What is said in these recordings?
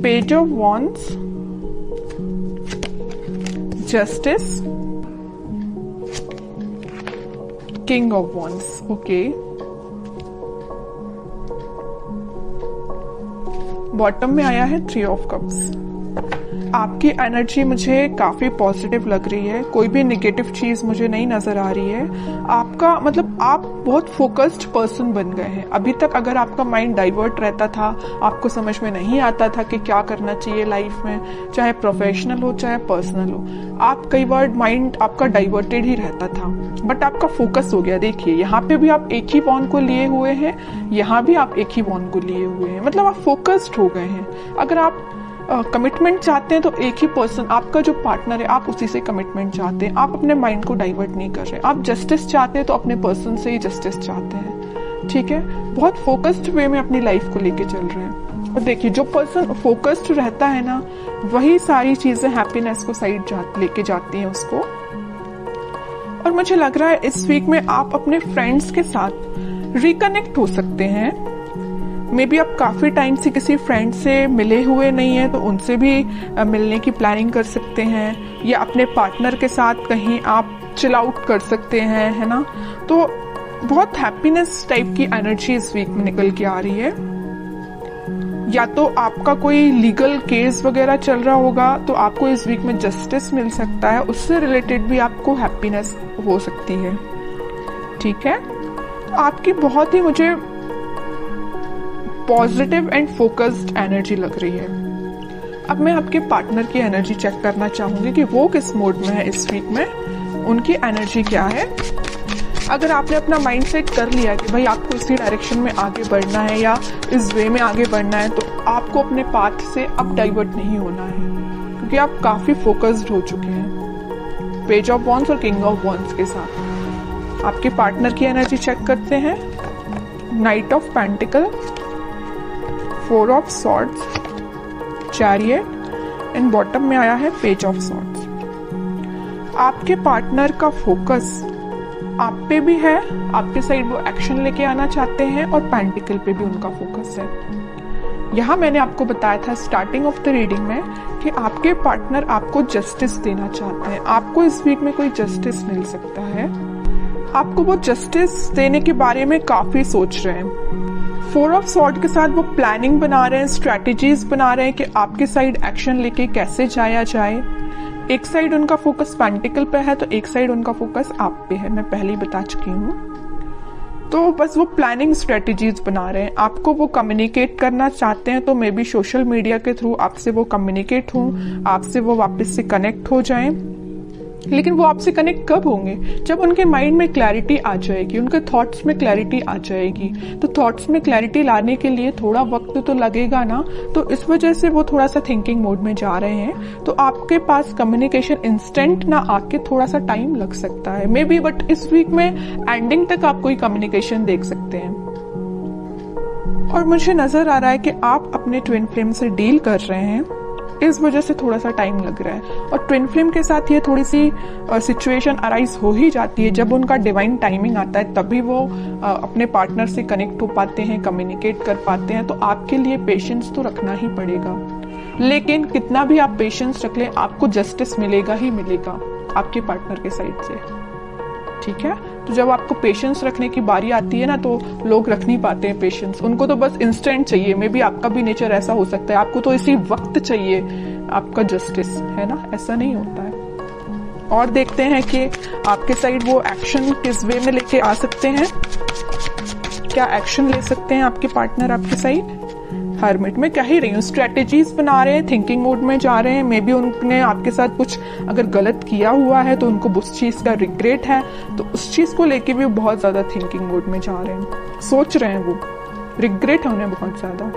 Page of wands, justice, king of wands. Okay, bottom में आया है थ्री ऑफ कप्स। आपकी एनर्जी मुझे काफी पॉजिटिव लग रही है, कोई भी नेगेटिव चीज मुझे नहीं नजर आ रही है। आपका मतलब आप बहुत फोकस्ड पर्सन बन गए हैं। अभी तक अगर आपका माइंड डाइवर्ट रहता था, आपको समझ में नहीं आता था कि क्या करना चाहिए लाइफ में, चाहे प्रोफेशनल हो चाहे पर्सनल हो, आप कई बार माइंड आपका डाइवर्टेड ही रहता था, बट आपका फोकस हो गया। देखिए यहाँ पे भी आप एक ही वॉन्ड को लिए हुए हैं, यहाँ भी आप एक ही वॉन्ड को लिए हुए हैं, मतलब आप फोकस्ड हो गए हैं। अगर आप कमिटमेंट चाहते हैं तो एक ही पर्सन, आपका जो पार्टनर है, आप उसी से कमिटमेंट चाहते हैं, आप अपने माइंड को डाइवर्ट नहीं कर रहे। आप जस्टिस चाहते हैं तो अपने पर्सन से ही जस्टिस चाहते हैं, ठीक है। बहुत फोकस्ड वे में अपनी लाइफ को लेके चल रहे हैं। और देखिए जो पर्सन फोकस्ड रहता है ना, वही सारी चीजें हैप्पीनेस को साइड लेके जाती हैं उसको। और मुझे लग रहा है इस वीक में आप अपने फ्रेंड्स के साथ रिकनेक्ट हो सकते हैं। मे बी आप काफी टाइम से किसी फ्रेंड से मिले हुए नहीं है, तो उनसे भी मिलने की प्लानिंग कर सकते हैं, या अपने पार्टनर के साथ कहीं आप चिल आउट कर सकते हैं, है ना। तो बहुत हैप्पीनेस टाइप की एनर्जी इस वीक में निकल के आ रही है। या तो आपका कोई लीगल केस वगैरह चल रहा होगा, तो आपको इस वीक में जस्टिस मिल सकता है, उससे रिलेटेड भी आपको हैप्पीनेस हो सकती है, ठीक है। आपकी बहुत ही मुझे पॉजिटिव एंड फोकस्ड एनर्जी लग रही है। अब मैं आपके पार्टनर की एनर्जी चेक करना चाहूंगी कि वो किस मोड में है इस वीक में, उनकी एनर्जी क्या है। अगर आपने अपना माइंड सेट कर लिया कि भाई आपको इसी डायरेक्शन में आगे बढ़ना है या इस वे में आगे बढ़ना है, तो आपको अपने पाथ से अब डाइवर्ट नहीं होना है, क्योंकि आप काफी फोकस्ड हो चुके हैं पेज ऑफ वॉन्ड्स और किंग ऑफ वॉन्ड्स के साथ। आपके पार्टनर की एनर्जी चेक करते हैं। Night of pentacle, four of swords, chariot and bottom में आया है पेज ऑफ सॉर्ड्स। आपके पार्टनर का फोकस आप पे भी है, आपके साइड वो एक्शन लेके आना चाहते हैं, और पेंटिकल पे भी उनका फोकस है। यहाँ मैंने आपको बताया था स्टार्टिंग ऑफ द रीडिंग में कि आपके पार्टनर आपको जस्टिस देना चाहते हैं। आपको इस वीक में कोई जस्टिस मिल सकता है, आपको वो जस्टिस देने के बारे में काफी सोच रहे हैं। फोर ऑफ सॉर्ड के साथ वो प्लानिंग बना रहे हैं, स्ट्रैटेजीज बना रहे हैं कि आपके साइड एक्शन लेके कैसे जाया जाए। एक साइड उनका फोकस पेंटिकल पे है, तो एक साइड उनका फोकस आप पे है, मैं पहले ही बता चुकी हूँ। तो बस वो प्लानिंग स्ट्रेटेजीज बना रहे हैं। आपको वो कम्युनिकेट करना चाहते हैं, तो मे बी सोशल मीडिया के थ्रू आपसे वो कम्युनिकेट हो, आपसे वो वापस से कनेक्ट हो जाएं। लेकिन वो आपसे कनेक्ट कब होंगे? जब उनके माइंड में क्लैरिटी आ जाएगी, उनके थॉट्स में क्लैरिटी आ जाएगी। तो थॉट्स में क्लैरिटी लाने के लिए थोड़ा वक्त तो लगेगा ना, तो इस वजह से वो थोड़ा सा थिंकिंग मोड में जा रहे हैं। तो आपके पास कम्युनिकेशन इंस्टेंट ना आके थोड़ा सा टाइम लग सकता है मे बी, बट इस वीक में एंडिंग तक आप कोई कम्युनिकेशन देख सकते हैं। और मुझे नजर आ रहा है कि आप अपने ट्विन फ्लेम से डील कर रहे हैं, इस वजह से थोड़ा सा टाइम लग रहा है। और ट्विन फ्लेम के साथ ये थोड़ी सी सिचुएशन अराइज हो ही जाती है, जब उनका डिवाइन टाइमिंग आता है तभी वो अपने पार्टनर से कनेक्ट हो पाते हैं, कम्युनिकेट कर पाते हैं। तो आपके लिए पेशेंस तो रखना ही पड़ेगा, लेकिन कितना भी आप पेशेंस रख लें, आपको जस्टिस मिलेगा ही मिलेगा आपके पार्टनर के साइड से, ठीक है। तो जब आपको पेशेंस रखने की बारी आती है ना, तो लोग रख नहीं पाते हैं पेशेंस, उनको तो बस इंस्टेंट चाहिए। मे बी आपका भी नेचर ऐसा हो सकता है, आपको तो इसी वक्त चाहिए आपका जस्टिस, है ना, ऐसा नहीं होता है। और देखते हैं कि आपके साइड वो एक्शन किस वे में लेके आ सकते हैं, क्या एक्शन ले सकते हैं आपके पार्टनर आपके साइड। हर्मिट में कह ही रही हूँ, स्ट्रेटेजीज बना रहे हैं, थिंकिंग मोड में जा रहे हैं। मे बी उन्होंने आपके साथ कुछ अगर गलत किया हुआ है तो उनको उस चीज का रिग्रेट है, तो उस चीज को लेके भी बहुत ज्यादा थिंकिंग मोड में जा रहे हैं, सोच रहे हैं, वो रिग्रेट है उन्हें बहुत ज्यादा।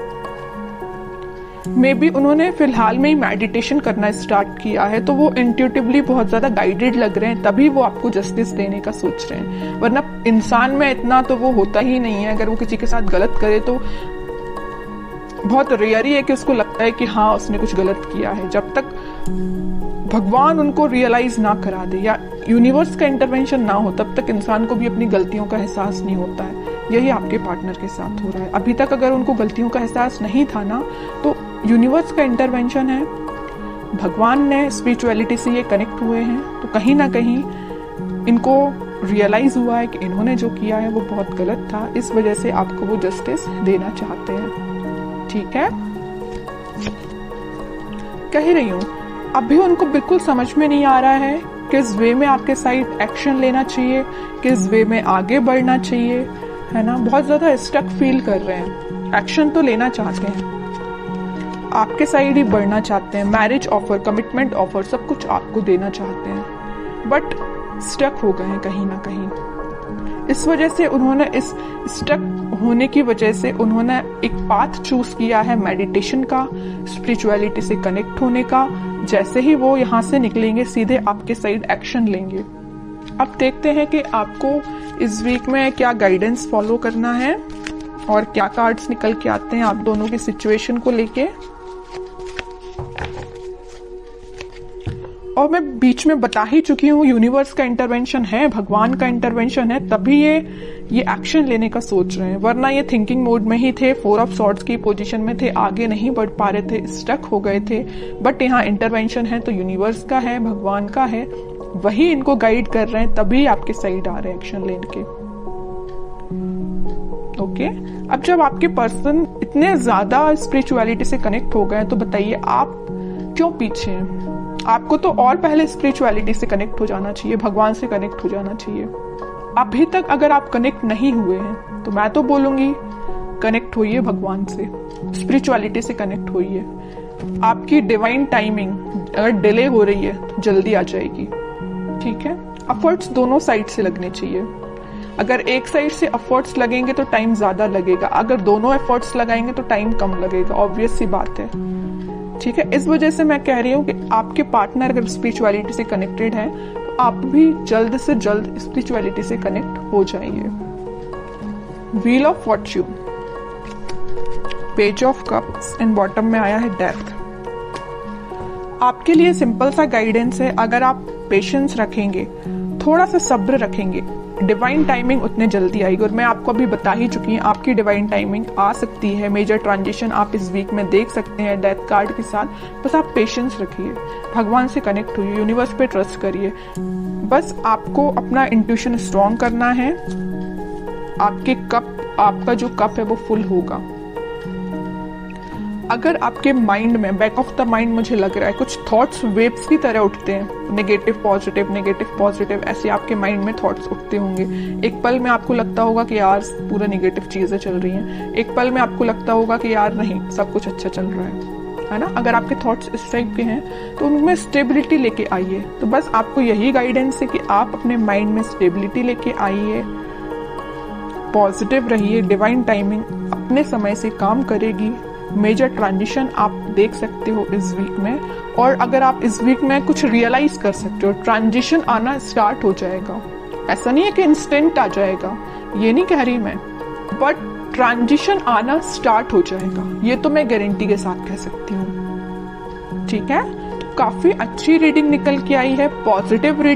मे बी उन्होंने फिलहाल में ही मेडिटेशन करना स्टार्ट किया है, तो वो इंट्यूटिवली बहुत ज्यादा गाइडेड लग रहे हैं, तभी वो आपको जस्टिस देने का सोच रहे हैं। वरना इंसान में इतना तो वो होता ही नहीं है, अगर वो किसी के साथ गलत करे तो बहुत रेयर ही है कि उसको लगता है कि हाँ उसने कुछ गलत किया है। जब तक भगवान उनको रियलाइज ना करा दे या यूनिवर्स का इंटरवेंशन ना हो, तब तक इंसान को भी अपनी गलतियों का एहसास नहीं होता है। यही आपके पार्टनर के साथ हो रहा है। अभी तक अगर उनको गलतियों का एहसास नहीं था ना, तो यूनिवर्स का इंटरवेंशन है, भगवान ने स्पिरिचुअलिटी से ये कनेक्ट हुए हैं, तो कहीं ना कहीं इनको रियलाइज हुआ है कि इन्होंने जो किया है वो बहुत गलत था, इस वजह से आपको वो जस्टिस देना चाहते हैं। ठीक है, कह रही हूँ अभी उनको बिल्कुल समझ में नहीं आ रहा है किस वे में आपके साइड एक्शन लेना चाहिए, किस वे में आगे बढ़ना चाहिए, है ना। बहुत ज्यादा स्टक फील कर रहे हैं, एक्शन तो लेना चाहते हैं, आपके साइड ही बढ़ना चाहते हैं, मैरिज ऑफर, कमिटमेंट ऑफर सब कुछ आपको देना चाहते हैं, बट स्टक हो गए हैं कहीं ना कहीं। इस वजह से उन्होंने इस स्टक होने की वजह से उन्होंने एक पाथ चूज किया है मेडिटेशन का, स्पिरिचुअलिटी से कनेक्ट होने का। जैसे ही वो यहाँ से निकलेंगे सीधे आपके साइड एक्शन लेंगे। अब देखते हैं कि आपको इस वीक में क्या गाइडेंस फॉलो करना है और क्या कार्ड्स निकल के आते हैं आप दोनों की सिचुएशन को लेके। और मैं बीच में बता ही चुकी हूँ, यूनिवर्स का इंटरवेंशन है, भगवान का इंटरवेंशन है, तभी ये एक्शन लेने का सोच रहे हैं, वरना ये थिंकिंग मोड में ही थे, 4 ऑफ सॉर्ड्स की पोजीशन में थे, आगे नहीं बढ़ पा रहे थे, स्टक हो गए थे। बट यहाँ इंटरवेंशन है तो यूनिवर्स का है, भगवान का है, वही इनको गाइड कर रहे हैं, तभी आपके साइड आ रहे हैं एक्शन लेने के। ओके, अब जब आपके पर्सन इतने ज्यादा स्पिरिचुअलिटी से कनेक्ट हो गए तो बताइए आप क्यों पीछे हैं? आपको तो और पहले स्पिरिचुअलिटी से कनेक्ट हो जाना चाहिए, भगवान से कनेक्ट हो जाना चाहिए। अभी तक अगर आप कनेक्ट नहीं हुए हैं तो मैं तो बोलूंगी कनेक्ट होइए भगवान से, स्पिरिचुअलिटी से कनेक्ट होइए। आपकी डिवाइन टाइमिंग अगर डिले हो रही है तो जल्दी आ जाएगी। ठीक है, एफर्ट्स दोनों साइड से लगने चाहिए। अगर एक साइड से एफर्ट्स लगेंगे तो टाइम ज्यादा लगेगा, अगर दोनों एफर्ट्स लगाएंगे तो टाइम कम लगेगा, ऑब्वियस सी बात है। ठीक है, इस वजह से मैं कह रही हूँ कि आपके पार्टनर अगर स्पिरिचुअलिटी से कनेक्टेड है तो आप भी जल्द से जल्द स्पिरिचुअलिटी से कनेक्ट हो जाइए। Wheel of Fortune, page of cups and bottom में आया है डेथ। आपके लिए सिंपल सा गाइडेंस है, अगर आप पेशेंस रखेंगे, थोड़ा सा सब्र रखेंगे, डिवाइन टाइमिंग उतने जल्दी आएगी। और मैं आपको अभी बता ही चुकी हूँ आपकी डिवाइन टाइमिंग आ सकती है, मेजर ट्रांजिशन आप इस वीक में देख सकते हैं डेथ कार्ड के साथ। बस आप पेशेंस रखिए, भगवान से कनेक्ट हुइए, यूनिवर्स पे ट्रस्ट करिए। बस आपको अपना इंट्यूशन स्ट्रॉन्ग करना है, आपका जो कप है वो फुल होगा। अगर आपके माइंड में, बैक ऑफ द माइंड मुझे लग रहा है कुछ थॉट्स वेव्स की तरह उठते हैं, नेगेटिव पॉजिटिव ऐसे आपके माइंड में थॉट्स उठते होंगे। एक पल में आपको लगता होगा कि यार पूरा नेगेटिव चीजें चल रही हैं, एक पल में आपको लगता होगा कि यार नहीं सब कुछ अच्छा चल रहा है ना। अगर आपके थॉट्स इस टाइप के हैं तो उनमें स्टेबिलिटी लेके आइए। तो बस आपको यही गाइडेंस है कि आप अपने माइंड में स्टेबिलिटी लेके आइए, पॉजिटिव रहिए, डिवाइन टाइमिंग अपने समय से काम करेगी। मेजर ट्रांजिशन आप देख सकते हो इस वीक में, और अगर आप इस वीक में कुछ रियलाइज कर सकते हो, ट्रांजिशन आना स्टार्ट हो जाएगा। ऐसा नहीं है कि इंस्टेंट आ जाएगा, ये नहीं कह रही मैं, बट ट्रांजिशन आना स्टार्ट हो जाएगा, ये तो मैं गारंटी के साथ कह सकती हूँ। ठीक है, काफी अच्छी रीडिंग निकल के आई है, पॉजिटिव रीडिंग।